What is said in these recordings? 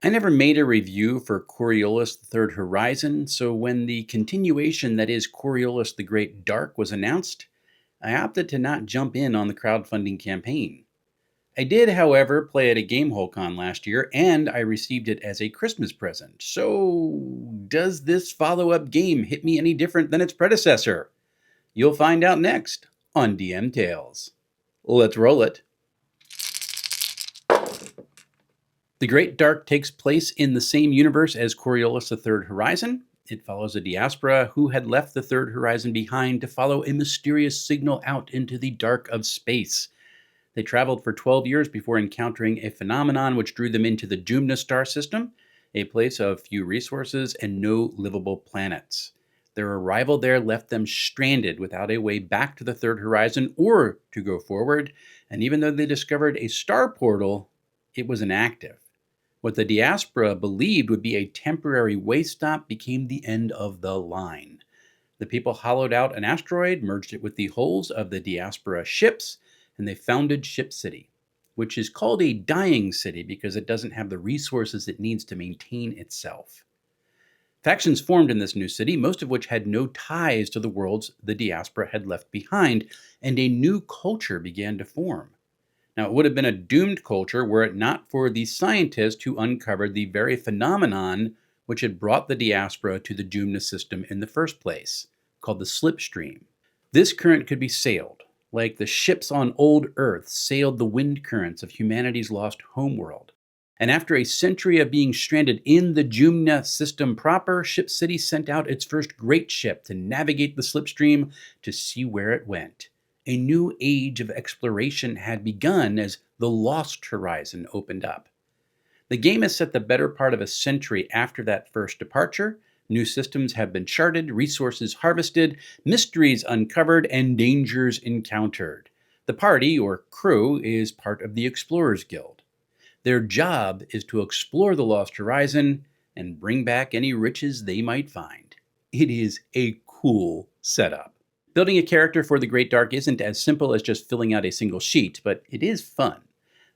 I never made a review for Coriolis the Third Horizon, so when the continuation that is Coriolis the Great Dark was announced, I opted to not jump in on the crowdfunding campaign. I did, however, play at a GameholeCon last year, and I received it as a Christmas present. So, does this follow-up game hit me any different than its predecessor? You'll find out next on DM Tales. Let's roll it. The Great Dark takes place in the same universe as Coriolis the Third Horizon. It follows a diaspora who had left the Third Horizon behind to follow a mysterious signal out into the dark of space. They traveled for 12 years before encountering a phenomenon which drew them into the Jumna star system, a place of few resources and no livable planets. Their arrival there left them stranded without a way back to the Third Horizon or to go forward, and even though they discovered a star portal, it was inactive. What the diaspora believed would be a temporary way stop became the end of the line. The people hollowed out an asteroid, merged it with the hulls of the diaspora ships, and they founded Ship City, which is called a dying city because it doesn't have the resources it needs to maintain itself. Factions formed in this new city, most of which had no ties to the worlds the diaspora had left behind, and a new culture began to form. Now, it would have been a doomed culture were it not for the scientists who uncovered the very phenomenon which had brought the diaspora to the Jumna system in the first place, called the slipstream. This current could be sailed, like the ships on old Earth sailed the wind currents of humanity's lost homeworld. And after a century of being stranded in the Jumna system proper, Ship City sent out its first great ship to navigate the slipstream to see where it went. A new age of exploration had begun as the Lost Horizon opened up. The game is set the better part of a century after that first departure. New systems have been charted, resources harvested, mysteries uncovered, and dangers encountered. The party, or crew, is part of the Explorers Guild. Their job is to explore the Lost Horizon and bring back any riches they might find. It is a cool setup. Building a character for the Great Dark isn't as simple as just filling out a single sheet, but it is fun.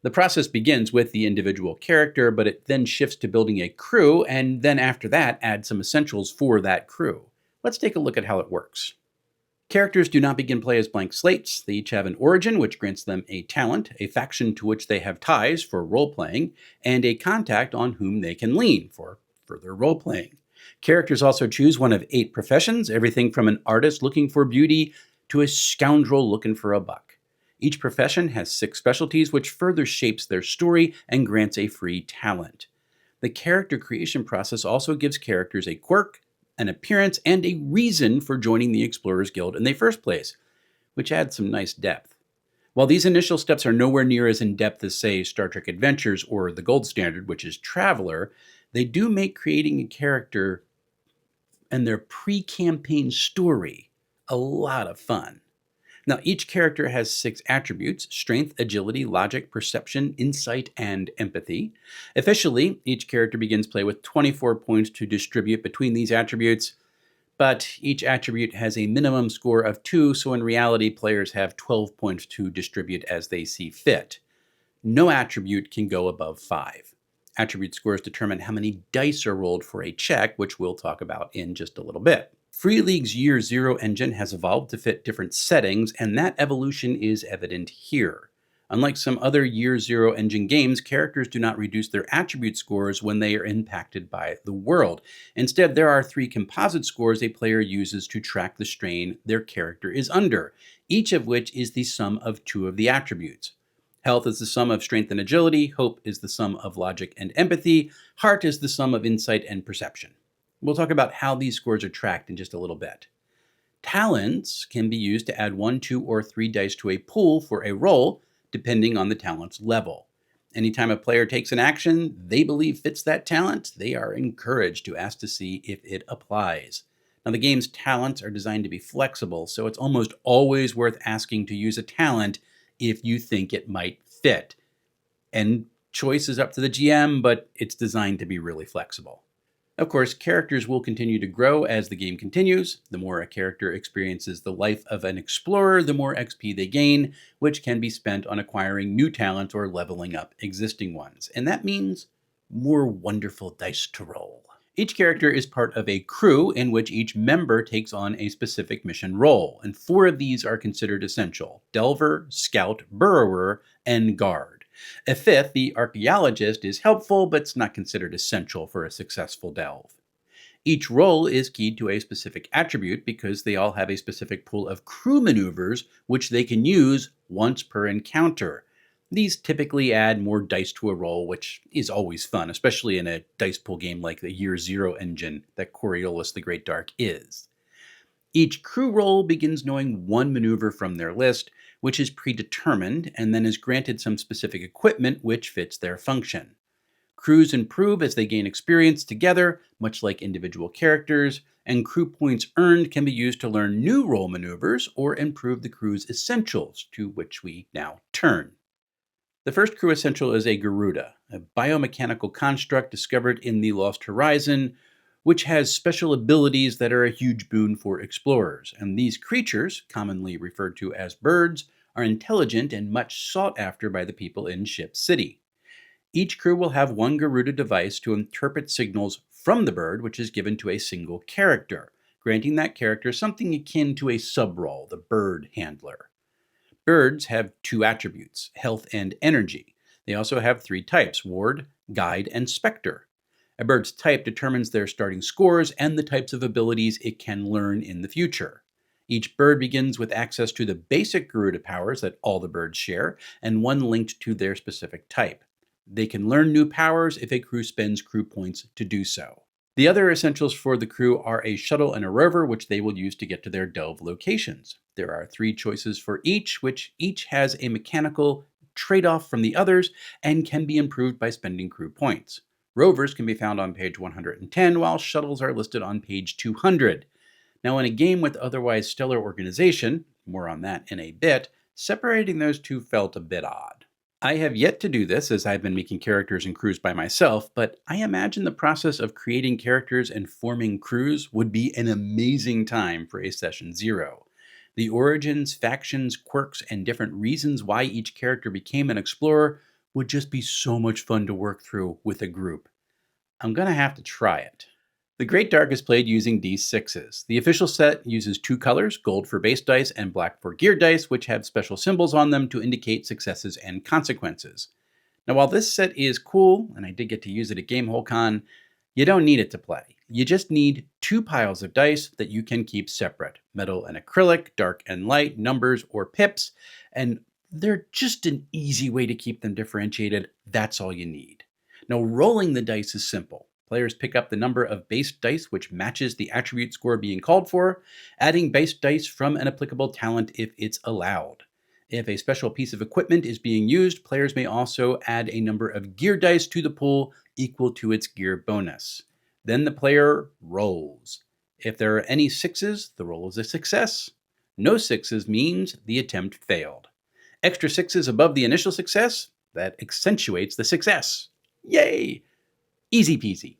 The process begins with the individual character, but it then shifts to building a crew, and then after that, add some essentials for that crew. Let's take a look at how it works. Characters do not begin play as blank slates. They each have an origin, which grants them a talent, a faction to which they have ties for role-playing, and a contact on whom they can lean for further role-playing. Characters also choose one of 8 professions, everything from an artist looking for beauty to a scoundrel looking for a buck. Each profession has 6 specialties, which further shapes their story and grants a free talent. The character creation process also gives characters a quirk, an appearance, and a reason for joining the Explorers Guild in the first place, which adds some nice depth. While these initial steps are nowhere near as in-depth as, say, Star Trek Adventures or the gold standard, which is Traveler, they do make creating a character and their pre-campaign story a lot of fun. Now, each character has 6 attributes: strength, agility, logic, perception, insight, and empathy. Officially, each character begins play with 24 points to distribute between these attributes, but each attribute has a minimum score of 2, so in reality, players have 12 points to distribute as they see fit. No attribute can go above 5. Attribute scores determine how many dice are rolled for a check, which we'll talk about in just a little bit. Free League's Year Zero engine has evolved to fit different settings, and that evolution is evident here. Unlike some other Year Zero engine games, characters do not reduce their attribute scores when they are impacted by the world. Instead, there are 3 composite scores a player uses to track the strain their character is under, each of which is the sum of 2 of the attributes. Health is the sum of strength and agility, hope is the sum of logic and empathy, heart is the sum of insight and perception. We'll talk about how these scores are tracked in just a little bit. Talents can be used to add 1, 2, or 3 dice to a pool for a roll, depending on the talent's level. Anytime a player takes an action they believe fits that talent, they are encouraged to ask to see if it applies. Now, the game's talents are designed to be flexible, so it's almost always worth asking to use a talent if you think it might fit. And choice is up to the GM, but it's designed to be really flexible. Of course, characters will continue to grow as the game continues. The more a character experiences the life of an explorer, the more XP they gain, which can be spent on acquiring new talents or leveling up existing ones. And that means more wonderful dice to roll. Each character is part of a crew in which each member takes on a specific mission role, and 4 of these are considered essential: Delver, Scout, Burrower, and Guard. A 5th, the Archaeologist, is helpful, but it's not considered essential for a successful delve. Each role is keyed to a specific attribute because they all have a specific pool of crew maneuvers which they can use once per encounter. These typically add more dice to a roll, which is always fun, especially in a dice pool game like the Year Zero engine that Coriolis the Great Dark is. Each crew role begins knowing one maneuver from their list, which is predetermined, and then is granted some specific equipment which fits their function. Crews improve as they gain experience together, much like individual characters, and crew points earned can be used to learn new role maneuvers or improve the crew's essentials, to which we now turn. The first crew essential is a Garuda, a biomechanical construct discovered in the Lost Horizon, which has special abilities that are a huge boon for explorers. And these creatures, commonly referred to as birds, are intelligent and much sought after by the people in Ship City. Each crew will have one Garuda device to interpret signals from the bird, which is given to a single character, granting that character something akin to a sub-role, the bird handler. Birds have 2 attributes, health and energy. They also have 3 types, ward, guide, and specter. A bird's type determines their starting scores and the types of abilities it can learn in the future. Each bird begins with access to the basic Garuda powers that all the birds share, and one linked to their specific type. They can learn new powers if a crew spends crew points to do so. The other essentials for the crew are a shuttle and a rover, which they will use to get to their delve locations. There are 3 choices for each, which each has a mechanical trade-off from the others and can be improved by spending crew points. Rovers can be found on page 110, while shuttles are listed on page 200. Now, in a game with otherwise stellar organization, more on that in a bit, separating those two felt a bit odd. I have yet to do this, as I've been making characters and crews by myself, but I imagine the process of creating characters and forming crews would be an amazing time for a Session 0. The origins, factions, quirks, and different reasons why each character became an explorer would just be so much fun to work through with a group. I'm gonna have to try it. The Great Dark is played using D6s. The official set uses 2 colors, gold for base dice and black for gear dice, which have special symbols on them to indicate successes and consequences. Now, while this set is cool, and I did get to use it at GameholeCon, you don't need it to play. You just need 2 piles of dice that you can keep separate: metal and acrylic, dark and light, numbers or pips, and they're just an easy way to keep them differentiated. That's all you need. Now, rolling the dice is simple. Players pick up the number of base dice which matches the attribute score being called for, adding base dice from an applicable talent if it's allowed. If a special piece of equipment is being used, players may also add a number of gear dice to the pool equal to its gear bonus. Then the player rolls. If there are any 6s, the roll is a success. No 6s means the attempt failed. Extra 6s above the initial success, that accentuates the success. Yay! Easy peasy.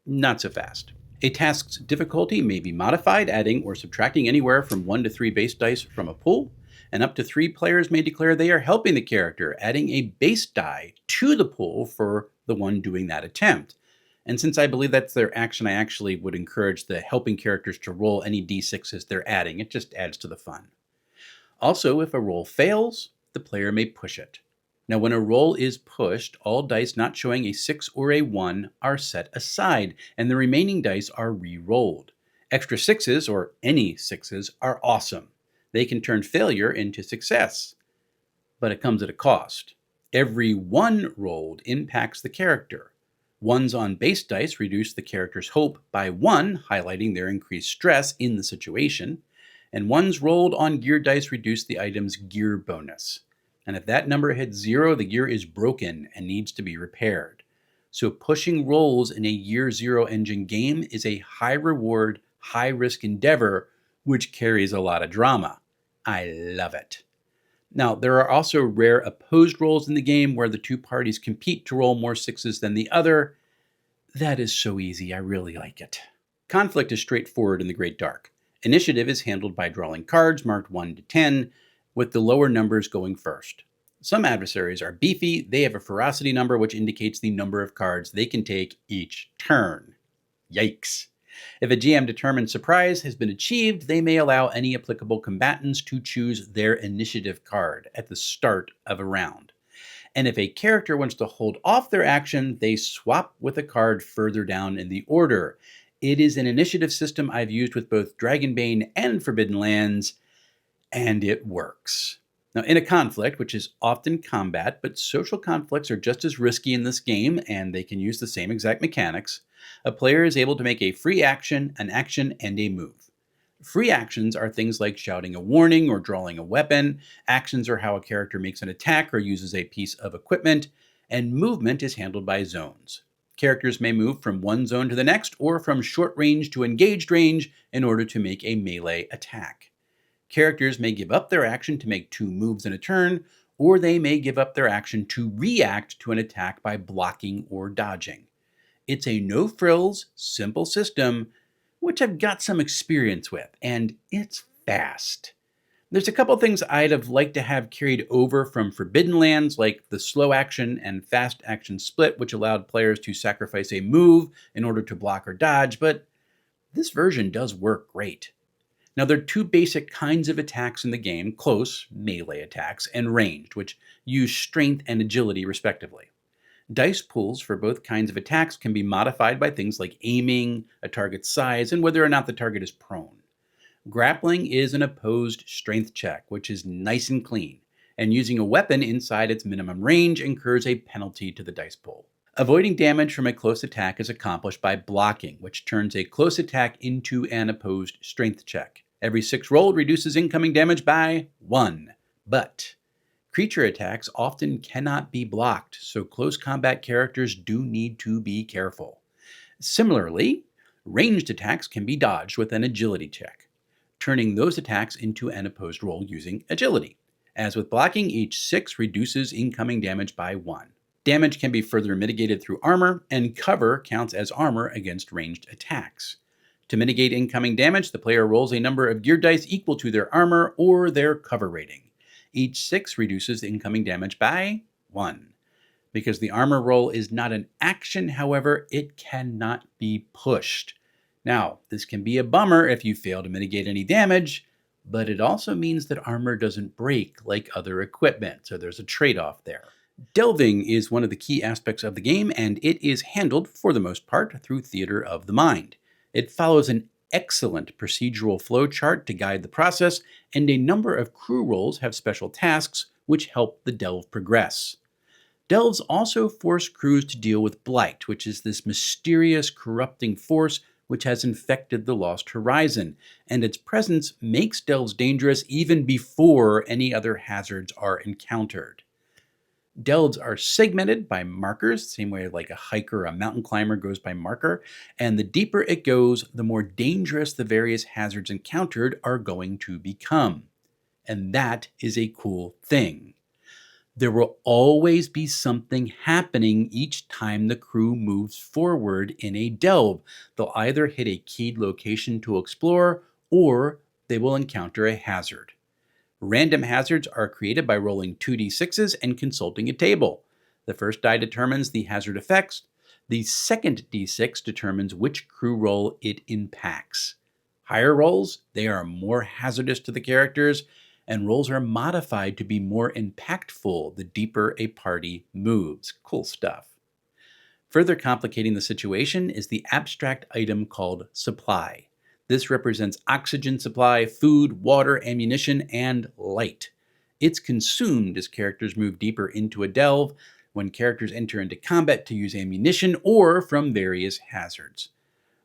Not so fast. A task's difficulty may be modified, adding or subtracting anywhere from 1 to 3 base dice from a pool, and up to 3 players may declare they are helping the character, adding a base die to the pool for the one doing that attempt. And since I believe that's their action, I actually would encourage the helping characters to roll any d6s they're adding. It just adds to the fun. Also, if a roll fails, the player may push it. Now, when a roll is pushed, all dice not showing a 6 or a 1 are set aside, and the remaining dice are re-rolled. Extra 6s, or any 6s, are awesome. They can turn failure into success. But it comes at a cost. Every 1 rolled impacts the character. 1s on base dice reduce the character's hope by 1, highlighting their increased stress in the situation. And 1s rolled on gear dice reduce the item's gear bonus. And if that number hits 0, the gear is broken and needs to be repaired. So pushing rolls in a Year Zero engine game is a high reward, high risk endeavor, which carries a lot of drama. I love it. Now, there are also rare opposed rolls in the game where the 2 parties compete to roll more 6s than the other. That is so easy, I really like it. Conflict is straightforward in the Great Dark. Initiative is handled by drawing cards marked 1 to 10, with the lower numbers going first. Some adversaries are beefy. They have a ferocity number, which indicates the number of cards they can take each turn. Yikes. If a GM determined surprise has been achieved, they may allow any applicable combatants to choose their initiative card at the start of a round. And if a character wants to hold off their action, they swap with a card further down in the order. It is an initiative system I've used with both Dragonbane and Forbidden Lands, and it works. Now, in a conflict, which is often combat, but social conflicts are just as risky in this game, and they can use the same exact mechanics, a player is able to make a free action, an action, and a move. Free actions are things like shouting a warning or drawing a weapon. Actions are how a character makes an attack or uses a piece of equipment, and movement is handled by zones. Characters may move from one zone to the next or from short range to engaged range in order to make a melee attack. Characters may give up their action to make 2 moves in a turn, or they may give up their action to react to an attack by blocking or dodging. It's a no-frills, simple system, which I've got some experience with, and it's fast. There's a couple things I'd have liked to have carried over from Forbidden Lands, like the slow action and fast action split, which allowed players to sacrifice a move in order to block or dodge, but this version does work great. Now, there are 2 basic kinds of attacks in the game: close, melee attacks, and ranged, which use strength and agility respectively. Dice pools for both kinds of attacks can be modified by things like aiming, a target's size, and whether or not the target is prone. Grappling is an opposed strength check, which is nice and clean, and using a weapon inside its minimum range incurs a penalty to the dice pool. Avoiding damage from a close attack is accomplished by blocking, which turns a close attack into an opposed strength check. Every 6 rolled reduces incoming damage by 1. But creature attacks often cannot be blocked, so close combat characters do need to be careful. Similarly, ranged attacks can be dodged with an agility check, turning those attacks into an opposed roll using agility. As with blocking, each 6 reduces incoming damage by 1. Damage can be further mitigated through armor, and cover counts as armor against ranged attacks. To mitigate incoming damage, the player rolls a number of gear dice equal to their armor or their cover rating. Each 6 reduces incoming damage by 1. Because the armor roll is not an action, however, it cannot be pushed. Now, this can be a bummer if you fail to mitigate any damage, but it also means that armor doesn't break like other equipment, so there's a trade-off there. Delving is one of the key aspects of the game, and it is handled, for the most part, through Theater of the Mind. It follows an excellent procedural flow chart to guide the process, and a number of crew roles have special tasks which help the delve progress. Delves also force crews to deal with blight, which is this mysterious, corrupting force which has infected the Lost Horizon, and its presence makes delves dangerous even before any other hazards are encountered. Delves are segmented by markers, same way like a hiker or a mountain climber goes by marker, and the deeper it goes, the more dangerous the various hazards encountered are going to become. And that is a cool thing. There will always be something happening each time the crew moves forward in a delve. They'll either hit a keyed location to explore, or they will encounter a hazard. Random hazards are created by rolling 2d6s and consulting a table. The first die determines the hazard effects. The second d6 determines which crew role it impacts. Higher rolls, they are more hazardous to the characters, and rolls are modified to be more impactful the deeper a party moves. Cool stuff. Further complicating the situation is the abstract item called supply. This represents oxygen supply, food, water, ammunition, and light. It's consumed as characters move deeper into a delve, when characters enter into combat to use ammunition, or from various hazards.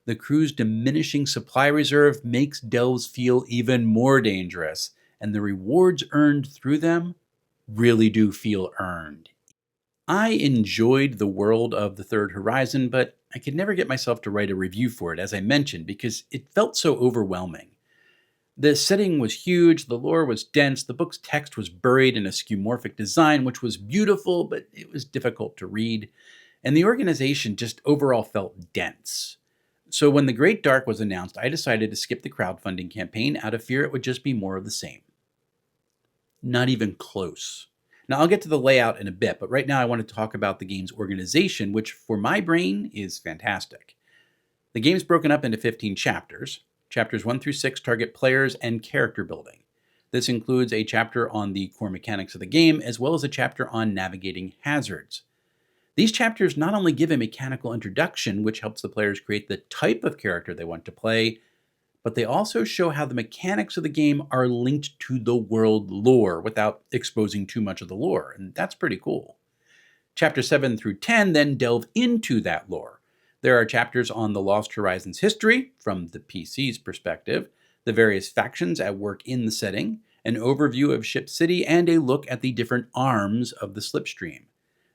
The crew's diminishing supply reserve makes delves feel even more dangerous, and the rewards earned through them really do feel earned. I enjoyed the world of the Third Horizon, but I could never get myself to write a review for it, as I mentioned, because it felt so overwhelming. The setting was huge, the lore was dense, the book's text was buried in a skeuomorphic design, which was beautiful, but it was difficult to read, and the organization just overall felt dense. So when The Great Dark was announced, I decided to skip the crowdfunding campaign out of fear it would just be more of the same. Not even close. Now, I'll get to the layout in a bit, but right now I want to talk about the game's organization, which for my brain is fantastic. The game's broken up into 15 chapters. Chapters 1 through 6 target players and character building. This includes a chapter on the core mechanics of the game, as well as a chapter on navigating hazards. These chapters not only give a mechanical introduction, which helps the players create the type of character they want to play, but they also show how the mechanics of the game are linked to the world lore without exposing too much of the lore, and that's pretty cool. Chapter 7 through 10 then delve into that lore. There are chapters on the Lost Horizons history, from the PC's perspective, the various factions at work in the setting, an overview of Ship City, and a look at the different arms of the Slipstream.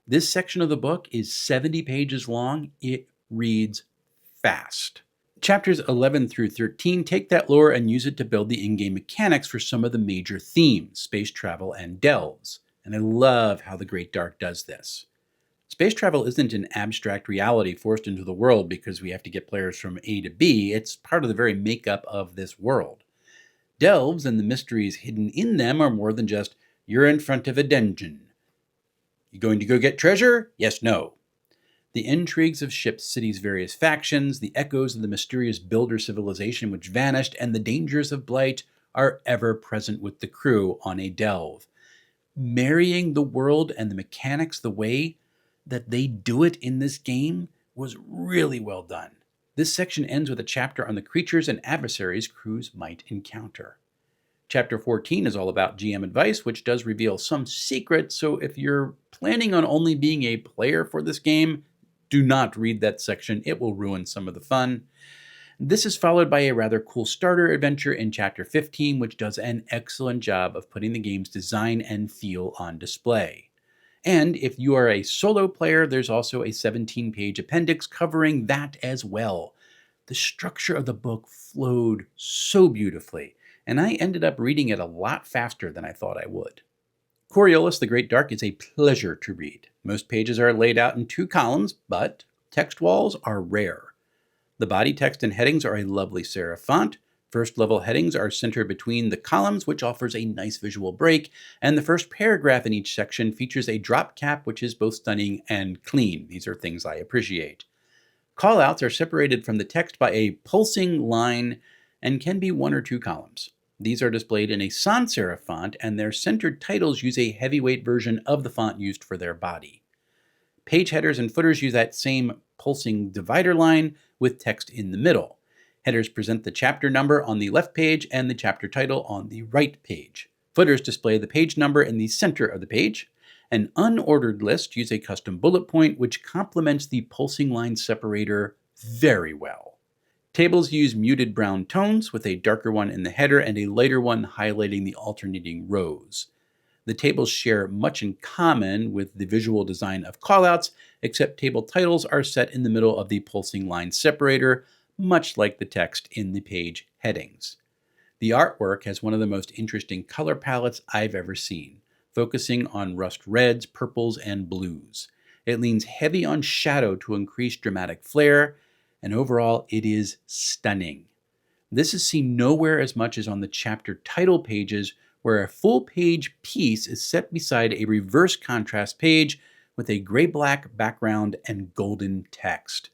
This section of the book is 70 pages long. It reads fast. Chapters 11 through 13 take that lore and use it to build the in-game mechanics for some of the major themes, space travel and delves. And I love how the Great Dark does this. Space travel isn't an abstract reality forced into the world because we have to get players from A to B. It's part of the very makeup of this world. Delves and the mysteries hidden in them are more than just, you're in front of a dungeon. You going to go get treasure? Yes, no. The intrigues of Ship City's various factions, the echoes of the mysterious builder civilization which vanished, and the dangers of blight are ever present with the crew on a delve. Marrying the world and the mechanics the way that they do it in this game was really well done. This section ends with a chapter on the creatures and adversaries crews might encounter. Chapter 14 is all about GM advice, which does reveal some secrets, so if you're planning on only being a player for this game, do not read that section. It will ruin some of the fun. This is followed by a rather cool starter adventure in Chapter 15, which does an excellent job of putting the game's design and feel on display. And if you are a solo player, there's also a 17-page appendix covering that as well. The structure of the book flowed so beautifully, and I ended up reading it a lot faster than I thought I would. Coriolis, the Great Dark, is a pleasure to read. Most pages are laid out in 2 columns, but text walls are rare. The body text and headings are a lovely serif font. First-level headings are centered between the columns, which offers a nice visual break, and the first paragraph in each section features a drop cap, which is both stunning and clean. These are things I appreciate. Callouts are separated from the text by a pulsing line and can be 1 or 2 columns. These are displayed in a sans serif font, and their centered titles use a heavyweight version of the font used for their body. Page headers and footers use that same pulsing divider line with text in the middle. Headers present the chapter number on the left page and the chapter title on the right page. Footers display the page number in the center of the page. An unordered list uses a custom bullet point, which complements the pulsing line separator very well. Tables use muted brown tones with a darker one in the header and a lighter one highlighting the alternating rows. The tables share much in common with the visual design of callouts, except table titles are set in the middle of the pulsing line separator, much like the text in the page headings. The artwork has one of the most interesting color palettes I've ever seen, focusing on rust reds, purples, and blues. It leans heavy on shadow to increase dramatic flair, and overall it is stunning. This is seen nowhere as much as on the chapter title pages, where a full page piece is set beside a reverse contrast page with a gray-black background and golden text.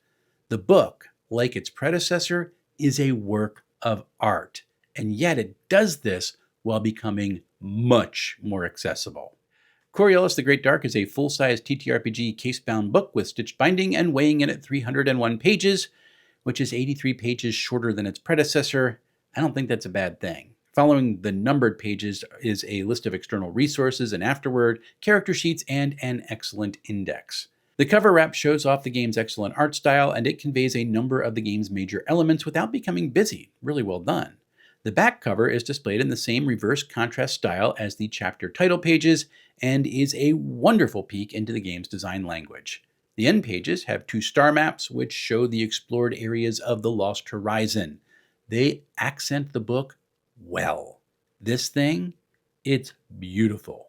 The book, like its predecessor, is a work of art, and yet it does this while becoming much more accessible. Coriolis the Great Dark is a full-size TTRPG case-bound book with stitched binding and weighing in at 301 pages, which is 83 pages shorter than its predecessor. I don't think that's a bad thing. Following the numbered pages is a list of external resources and afterward, character sheets, and an excellent index. The cover wrap shows off the game's excellent art style, and it conveys a number of the game's major elements without becoming busy. Really well done. The back cover is displayed in the same reverse contrast style as the chapter title pages and is a wonderful peek into the game's design language. The end pages have 2 star maps which show the explored areas of the Lost Horizon. They accent the book well. This thing, it's beautiful.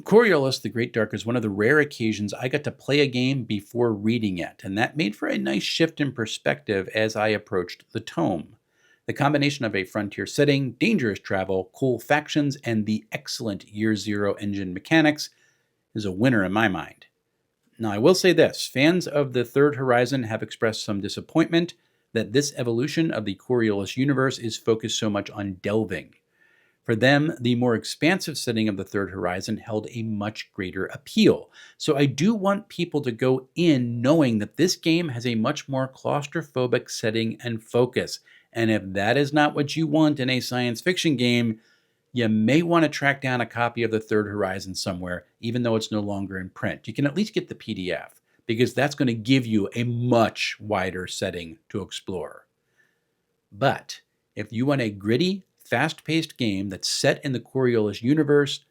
Coriolis the Great Dark is one of the rare occasions I got to play a game before reading it, and that made for a nice shift in perspective as I approached the tome. The combination of a frontier setting, dangerous travel, cool factions, and the excellent Year Zero engine mechanics is a winner in my mind. Now, I will say this. Fans of the Third Horizon have expressed some disappointment that this evolution of the Coriolis universe is focused so much on delving. For them, the more expansive setting of the Third Horizon held a much greater appeal. So I do want people to go in knowing that this game has a much more claustrophobic setting and focus. And if that is not what you want in a science fiction game, you may want to track down a copy of the Third Horizon somewhere, even though it's no longer in print. You can at least get the PDF, because that's going to give you a much wider setting to explore. But if you want a gritty, fast-paced game that's set in the Coriolis universe,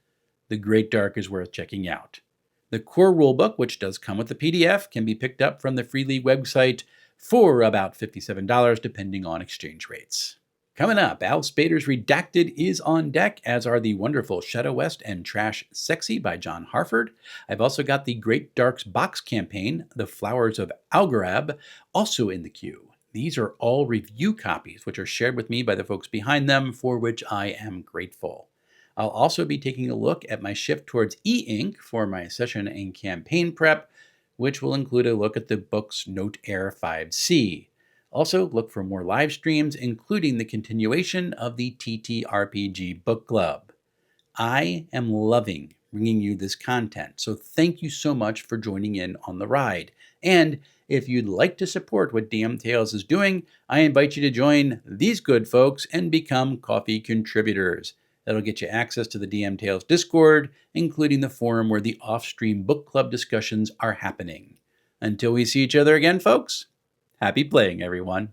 The Great Dark is worth checking out. The core rulebook, which does come with the PDF, can be picked up from the Freely website for about $57, depending on exchange rates. Coming up, Al Spader's Redacted is on deck, as are the wonderful Shadow West and Trash Sexy by John Harford. I've also got the Great Dark's box campaign, The Flowers of Algarab, also in the queue. These are all review copies, which are shared with me by the folks behind them, for which I am grateful. I'll also be taking a look at my shift towards e-ink for my session and campaign prep, which will include a look at the book's Note Air 5C. Also, look for more live streams, including the continuation of the TTRPG Book Club. I am loving bringing you this content, so thank you so much for joining in on the ride. And if you'd like to support what DM Tales is doing, I invite you to join these good folks and become coffee contributors. That'll get you access to the DM Tales Discord, including the forum where the off-stream book club discussions are happening. Until we see each other again, folks, happy playing, everyone.